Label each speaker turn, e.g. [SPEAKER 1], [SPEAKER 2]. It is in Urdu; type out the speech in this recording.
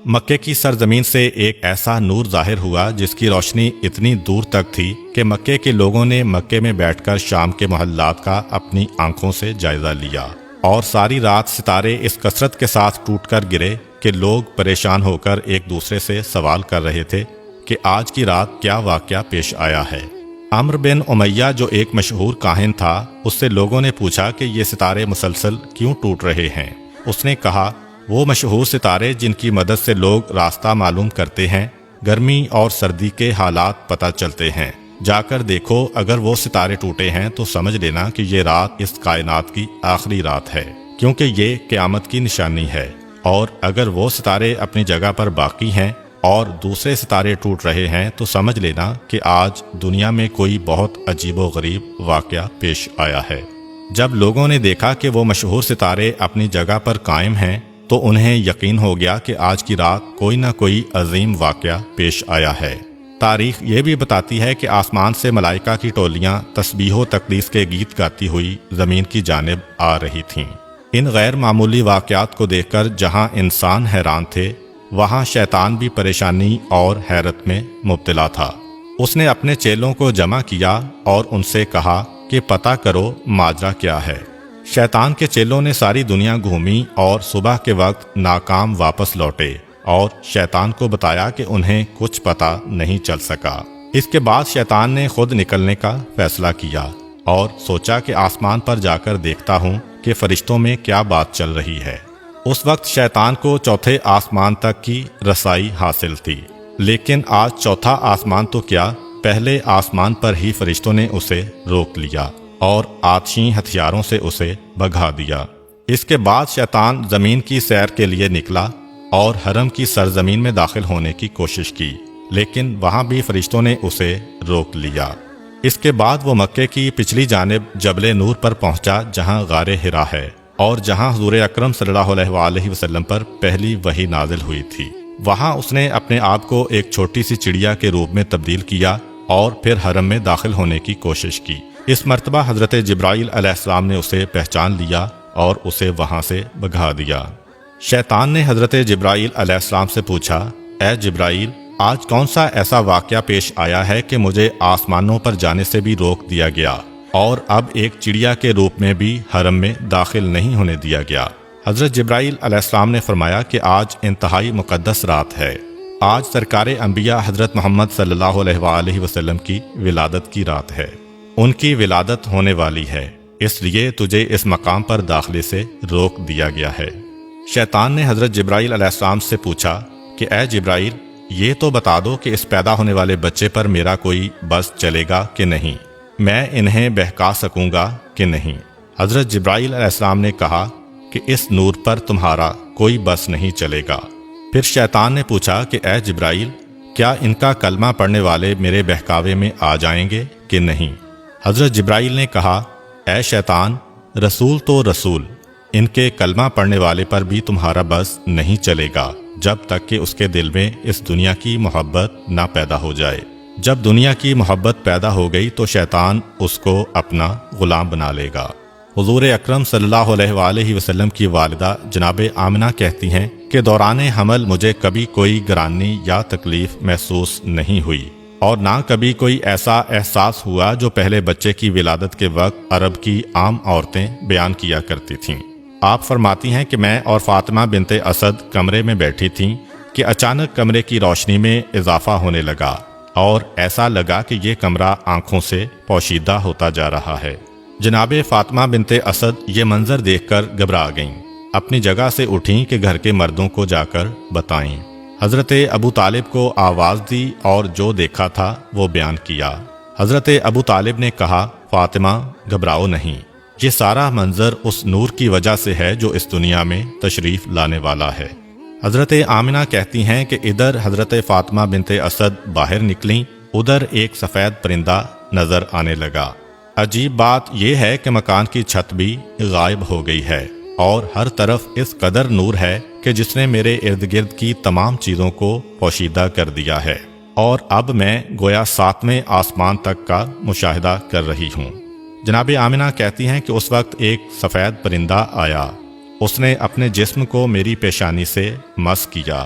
[SPEAKER 1] مکے کی سرزمین سے ایک ایسا نور ظاہر ہوا جس کی روشنی اتنی دور تک تھی کہ مکے کے لوگوں نے مکے میں بیٹھ کر شام کے محلات کا اپنی آنکھوں سے جائزہ لیا، اور ساری رات ستارے اس کثرت کے ساتھ ٹوٹ کر گرے کہ لوگ پریشان ہو کر ایک دوسرے سے سوال کر رہے تھے کہ آج کی رات کیا واقعہ پیش آیا ہے۔ عمرو بن امیہ جو ایک مشہور کاہن تھا، اس سے لوگوں نے پوچھا کہ یہ ستارے مسلسل کیوں ٹوٹ رہے ہیں؟ اس نے کہا، وہ مشہور ستارے جن کی مدد سے لوگ راستہ معلوم کرتے ہیں، گرمی اور سردی کے حالات پتہ چلتے ہیں، جا کر دیکھو، اگر وہ ستارے ٹوٹے ہیں تو سمجھ لینا کہ یہ رات اس کائنات کی آخری رات ہے، کیونکہ یہ قیامت کی نشانی ہے، اور اگر وہ ستارے اپنی جگہ پر باقی ہیں اور دوسرے ستارے ٹوٹ رہے ہیں تو سمجھ لینا کہ آج دنیا میں کوئی بہت عجیب و غریب واقعہ پیش آیا ہے۔ جب لوگوں نے دیکھا کہ وہ مشہور ستارے اپنی جگہ پر قائم ہیں تو انہیں یقین ہو گیا کہ آج کی رات کوئی نہ کوئی عظیم واقعہ پیش آیا ہے۔ تاریخ یہ بھی بتاتی ہے کہ آسمان سے ملائکہ کی ٹولیاں تسبیح و تقدیس کے گیت گاتی ہوئی زمین کی جانب آ رہی تھیں۔ ان غیر معمولی واقعات کو دیکھ کر جہاں انسان حیران تھے، وہاں شیطان بھی پریشانی اور حیرت میں مبتلا تھا۔ اس نے اپنے چیلوں کو جمع کیا اور ان سے کہا کہ پتہ کرو ماجرا کیا ہے۔ شیطان کے چیلوں نے ساری دنیا گھومی اور صبح کے وقت ناکام واپس لوٹے، اور شیطان کو بتایا کہ انہیں کچھ پتہ نہیں چل سکا۔ اس کے بعد شیطان نے خود نکلنے کا فیصلہ کیا اور سوچا کہ آسمان پر جا کر دیکھتا ہوں کہ فرشتوں میں کیا بات چل رہی ہے۔ اس وقت شیطان کو چوتھے آسمان تک کی رسائی حاصل تھی، لیکن آج چوتھا آسمان تو کیا، پہلے آسمان پر ہی فرشتوں نے اسے روک لیا اور آتشی ہتھیاروں سے اسے بھگا دیا۔ اس کے بعد شیطان زمین کی سیر کے لیے نکلا اور حرم کی سرزمین میں داخل ہونے کی کوشش کی، لیکن وہاں بھی فرشتوں نے اسے روک لیا۔ اس کے بعد وہ مکے کی پچھلی جانب جبل نور پر پہنچا، جہاں غار حرا ہے اور جہاں حضور اکرم صلی اللہ علیہ وآلہ وسلم پر پہلی وحی نازل ہوئی تھی۔ وہاں اس نے اپنے آپ کو ایک چھوٹی سی چڑیا کے روپ میں تبدیل کیا اور پھر حرم میں داخل ہونے کی کوشش کی۔ اس مرتبہ حضرت جبرائیل علیہ السلام نے اسے پہچان لیا اور اسے وہاں سے بھگا دیا۔ شیطان نے حضرت جبرائیل علیہ السلام سے پوچھا، اے جبرائیل، آج کون سا ایسا واقعہ پیش آیا ہے کہ مجھے آسمانوں پر جانے سے بھی روک دیا گیا اور اب ایک چڑیا کے روپ میں بھی حرم میں داخل نہیں ہونے دیا گیا؟ حضرت جبرائیل علیہ السلام نے فرمایا کہ آج انتہائی مقدس رات ہے، آج سرکار انبیاء حضرت محمد صلی اللہ علیہ وآلہ وسلم کی ولادت کی رات ہے، ان کی ولادت ہونے والی ہے، اس لیے تجھے اس مقام پر داخلے سے روک دیا گیا ہے۔ شیطان نے حضرت جبرائیل علیہ السلام سے پوچھا کہ اے جبرائیل، یہ تو بتا دو کہ اس پیدا ہونے والے بچے پر میرا کوئی بس چلے گا کہ نہیں، میں انہیں بہکا سکوں گا کہ نہیں؟ حضرت جبرائیل علیہ السلام نے کہا کہ اس نور پر تمہارا کوئی بس نہیں چلے گا۔ پھر شیطان نے پوچھا کہ اے جبرائیل، کیا ان کا کلمہ پڑھنے والے میرے بہکاوے میں آ جائیں گے کہ نہیں؟ حضرت جبرائیل نے کہا، اے شیطان، رسول تو رسول، ان کے کلمہ پڑھنے والے پر بھی تمہارا بس نہیں چلے گا جب تک کہ اس کے دل میں اس دنیا کی محبت نہ پیدا ہو جائے۔ جب دنیا کی محبت پیدا ہو گئی تو شیطان اس کو اپنا غلام بنا لے گا۔ حضور اکرم صلی اللہ علیہ وآلہ وسلم کی والدہ جناب آمنہ کہتی ہیں کہ دوران حمل مجھے کبھی کوئی گرانی یا تکلیف محسوس نہیں ہوئی، اور نہ کبھی کوئی ایسا احساس ہوا جو پہلے بچے کی ولادت کے وقت عرب کی عام عورتیں بیان کیا کرتی تھیں۔ آپ فرماتی ہیں کہ میں اور فاطمہ بنت اسد کمرے میں بیٹھی تھیں کہ اچانک کمرے کی روشنی میں اضافہ ہونے لگا اور ایسا لگا کہ یہ کمرہ آنکھوں سے پوشیدہ ہوتا جا رہا ہے۔ جناب فاطمہ بنت اسد یہ منظر دیکھ کر گھبرا گئیں، اپنی جگہ سے اٹھیں کہ گھر کے مردوں کو جا کر بتائیں۔ حضرت ابو طالب کو آواز دی اور جو دیکھا تھا وہ بیان کیا۔ حضرت ابو طالب نے کہا، فاطمہ گھبراؤ نہیں، یہ سارا منظر اس نور کی وجہ سے ہے جو اس دنیا میں تشریف لانے والا ہے۔ حضرت آمنہ کہتی ہیں کہ ادھر حضرت فاطمہ بنت اسد باہر نکلیں، ادھر ایک سفید پرندہ نظر آنے لگا۔ عجیب بات یہ ہے کہ مکان کی چھت بھی غائب ہو گئی ہے اور ہر طرف اس قدر نور ہے کہ جس نے میرے ارد گرد کی تمام چیزوں کو پوشیدہ کر دیا ہے، اور اب میں گویا 7ویں آسمان تک کا مشاہدہ کر رہی ہوں۔ جناب آمنہ کہتی ہیں کہ اس وقت ایک سفید پرندہ آیا، اس نے اپنے جسم کو میری پیشانی سے مس کیا